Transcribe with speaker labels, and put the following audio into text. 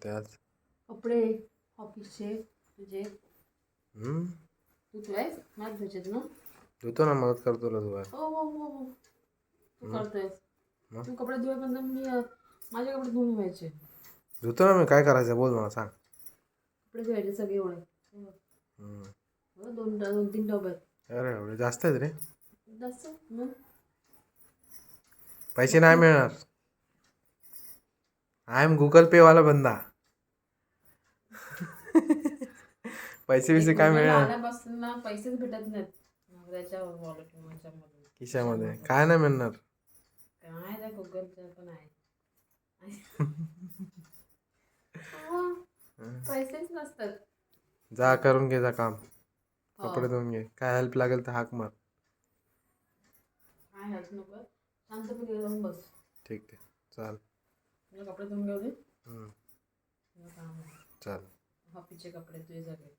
Speaker 1: करते आज?
Speaker 2: कपडे ऑफिसचे तुझे तू आहेस माझ धुचेत ना.
Speaker 1: धुतो ना, मदत करतो तुला धुवायला.
Speaker 2: हो हो हो हो तू करतोयस.
Speaker 1: मग?
Speaker 2: तू कपडे धुवे पण मी माझे कपडे धुवून व्हायचे.
Speaker 1: धुतो ना मी, काय करायचं बोल मला सांग.
Speaker 2: कपडे धुवायचे सगळे एवढे दोन दोन तीन टब आहेत.
Speaker 1: अरे एवढे जास्त आहेत रे.
Speaker 2: जास्त मग
Speaker 1: पैसे नाही मिळणार. आय एम गुगल पे वाला बंदा. पैसे बिसे काय मिळणार
Speaker 2: आल्यापासून ना पैसेच भेटत नाहीत नवऱ्याच्या वॉलेट मध्ये
Speaker 1: खिशामध्ये. काय नाही मिळणार.
Speaker 2: काय त्या गुगलचं पण आहे. पैसेच नसतात.
Speaker 1: जा करून घे जा काम. कपडे धुवून घे. काय हेल्प लागेल तर हाक मार.
Speaker 2: काय हेल्प नको, शांतपणे जाऊन बस.
Speaker 1: ठीक आहे चाल.
Speaker 2: कपडे धुवून घेऊ दे.
Speaker 1: चाल.
Speaker 2: ऑफिसचे कपडे तुझे सगळे.